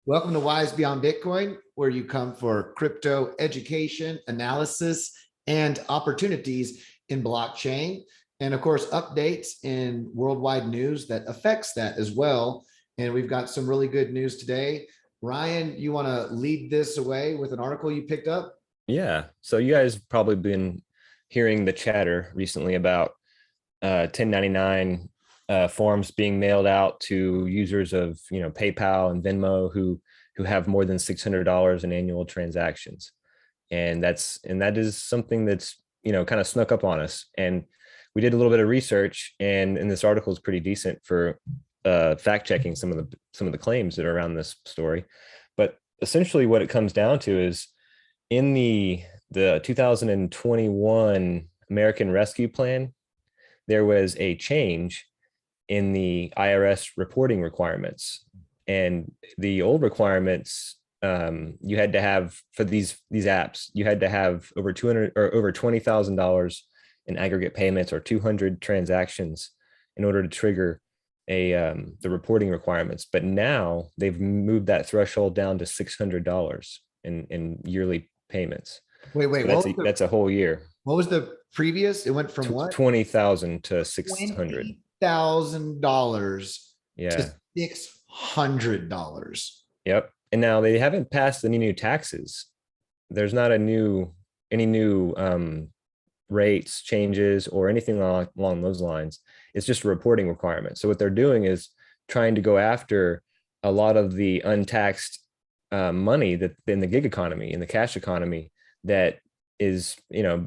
Welcome to Wise Beyond Bitcoin, where you come for crypto education, analysis, and opportunities in blockchain. And of course, updates in worldwide news that affects that as well. And we've got some really good news today. Ryan, you want to lead this away with an article you picked up? Yeah. So you guys have probably been hearing the chatter recently about 1099 forms being mailed out to users of PayPal and Venmo who have more than $600 in annual transactions, and that is something that's kind of snuck up on us. And we did a little bit of research, and this article is pretty decent for fact checking some of the claims that are around this story. But essentially, what it comes down to is in the 2021 American Rescue Plan, there was a change in the IRS reporting requirements. And the old requirements, you had to have for these apps, you had to have over 200 or over $20,000 in aggregate payments or 200 transactions in order to trigger the reporting requirements. But now they've moved that threshold down to $600 in yearly payments. Wait, So that's a whole year. What was the previous? It went from what? 20,000 to 600. $20,000 Yeah. to $600. Yep. And now they haven't passed any new taxes. There's not any new rates changes or anything along those lines. It's just a reporting requirement. So what they're doing is trying to go after a lot of the untaxed money that in the gig economy, in the cash economy, that is,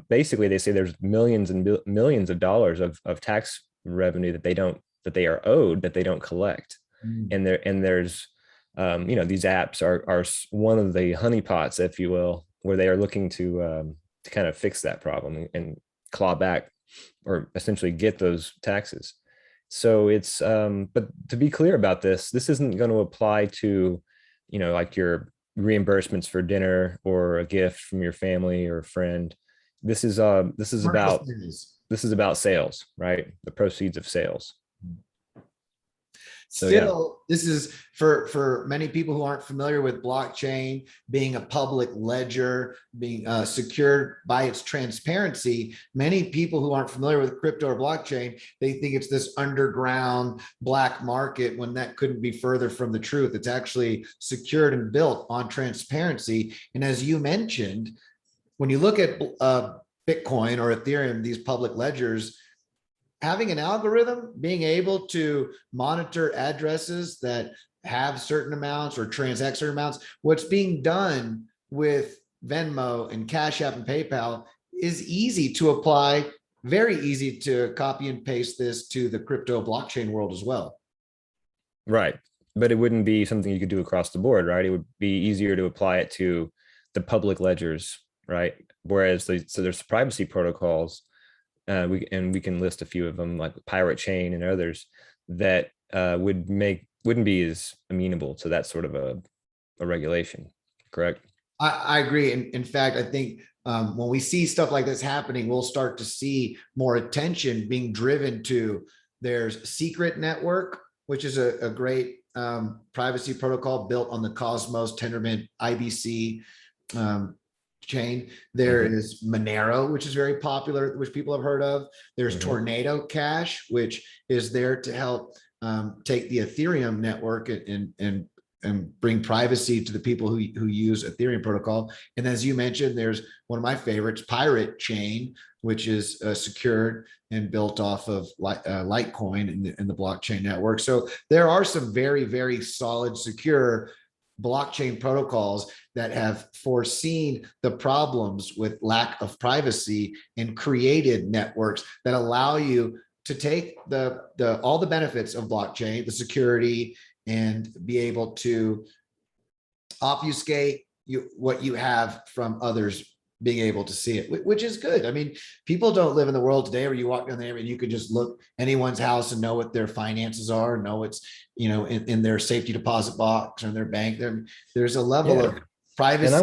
basically they say there's millions and millions of dollars of tax revenue that they are owed that they don't collect. And there's these apps are one of the honeypots, if you will, where they are looking to kind of fix that problem and claw back or essentially get those taxes. So it's but to be clear about this isn't going to apply to like your reimbursements for dinner or a gift from your family or a friend. This is about sales, right? The proceeds of sales. So, still, yeah. This is for many people who aren't familiar with blockchain being a public ledger, being secured by its transparency. Many people who aren't familiar with crypto or blockchain, they think it's this underground black market, when that couldn't be further from the truth. It's actually secured and built on transparency. And as you mentioned, when you look at Bitcoin or Ethereum, these public ledgers, having an algorithm, being able to monitor addresses that have certain amounts or transact certain amounts, what's being done with Venmo and Cash App and PayPal is easy to apply, very easy to copy and paste this to the crypto blockchain world as well. Right. But it wouldn't be something you could do across the board, right? It would be easier to apply it to the public ledgers, right? Whereas so there's privacy protocols, we can list a few of them, like Pirate Chain and others, that wouldn't be as amenable to that sort of a regulation. Correct? I agree. In fact, I think when we see stuff like this happening, we'll start to see more attention being driven to there's Secret Network, which is a great privacy protocol built on the Cosmos Tendermint IBC chain. There is Monero, which is very popular, which people have heard of. There's Tornado Cash, which is there to help take the Ethereum network and bring privacy to the people who use Ethereum protocol. And as you mentioned, there's one of my favorites, Pirate Chain, which is secured and built off of Litecoin in the blockchain network. So there are some very, very solid, secure blockchain protocols that have foreseen the problems with lack of privacy and created networks that allow you to take all the benefits of blockchain, the security, and be able to obfuscate what you have from others being able to see it, which is good. I mean, people don't live in the world today where you walk down there and you can just look anyone's house and know what their finances are, know it's, in their safety deposit box or in their bank. There's a level of privacy.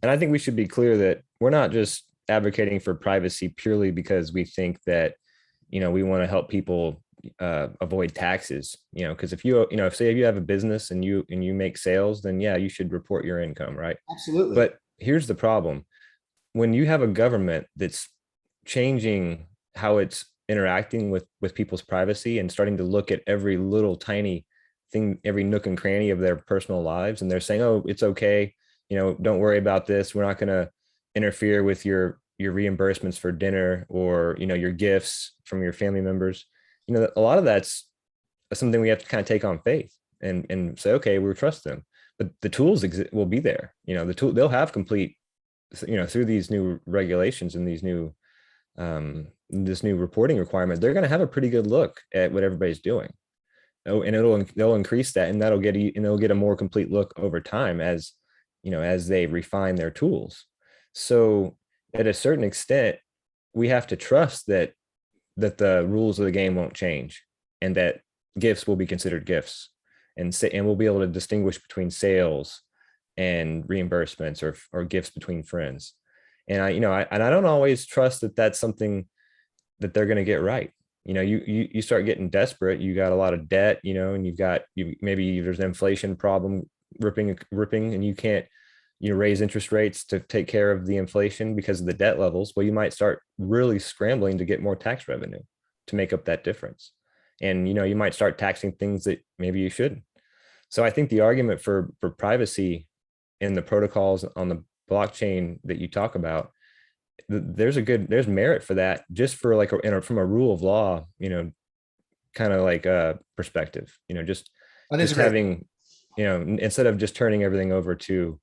And I think we should be clear that we're not just advocating for privacy purely because we think that, we want to help people avoid taxes, because if if say if you have a business and you make sales, then yeah, you should report your income, right? Absolutely. But here's the problem. When you have a government that's changing how it's interacting with people's privacy and starting to look at every little tiny thing, every nook and cranny of their personal lives, and they're saying, oh, it's okay, don't worry about this, we're not going to interfere with your reimbursements for dinner or your gifts from your family members, a lot of that's something we have to kind of take on faith and say, okay, we'll trust them. But the tools will be there. They'll have complete, through these new regulations and these new this new reporting requirement, they're going to have a pretty good look at what everybody's doing. Oh, and they'll increase that, and they'll get a more complete look over time as as they refine their tools. So at a certain extent, we have to trust that the rules of the game won't change, and that gifts will be considered gifts, and we'll be able to distinguish between sales and reimbursements or gifts between friends. And I don't always trust that that's something that they're going to get right. You start getting desperate, you got a lot of debt, and maybe there's an inflation problem ripping, and you can't, raise interest rates to take care of the inflation because of the debt levels. Well, you might start really scrambling to get more tax revenue to make up that difference. And, you might start taxing things that maybe you shouldn't. So I think the argument for privacy in the protocols on the blockchain that you talk about, there's merit for that, just for like from a rule of law, kind of like a perspective, just having, instead of just turning everything over to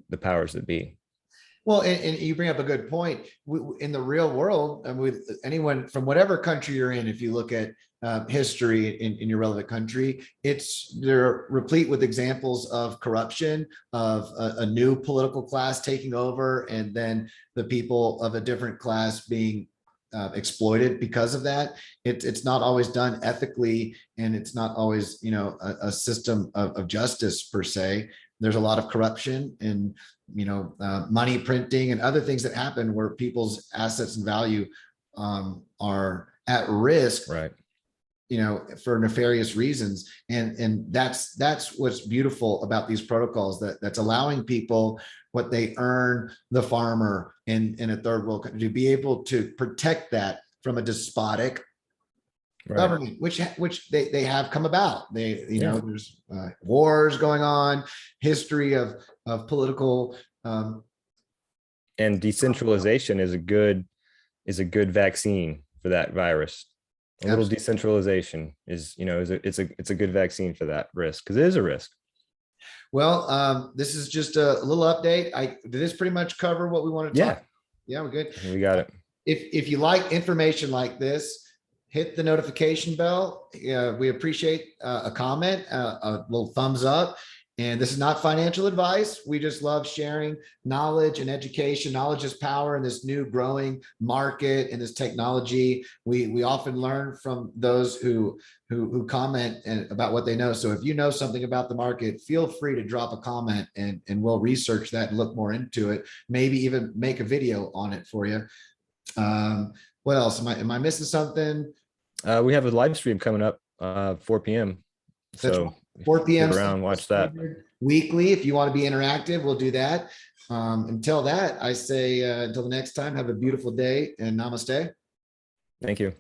the powers that be. Well, and you bring up a good point. In the real world, and with anyone from whatever country you're in, if you look at history in your relevant country, they're replete with examples of corruption, of a new political class taking over, and then the people of a different class being exploited because of that. It's not always done ethically, and it's not always a system of justice per se. There's a lot of corruption and money printing and other things that happen where people's assets and value are at risk, right? For nefarious reasons. And that's what's beautiful about these protocols, that's allowing people what they earn, the farmer in a third world country, to be able to protect that from a despotic government, which they have come about. There's wars going on, history of political and decentralization is a good vaccine for that virus. A little decentralization is it's a good vaccine for that risk, because it is a risk. Well, this is just a little update. Did this pretty much cover what we wanted to talk? Yeah, we're good. We got it. If you like information like this, hit the notification bell. We appreciate a comment, a little thumbs up. And this is not financial advice. We just love sharing knowledge and education. Knowledge is power in this new growing market and this technology. We often learn from those who comment about what they know. So if you know something about the market, feel free to drop a comment, and we'll research that and look more into it. Maybe even make a video on it for you. What else? Am I missing something? We have a live stream coming up 4 p.m. So 4 p.m. around, watch that weekly. If you want to be interactive, we'll do that. Until that, I say until the next time, have a beautiful day and namaste. Thank you.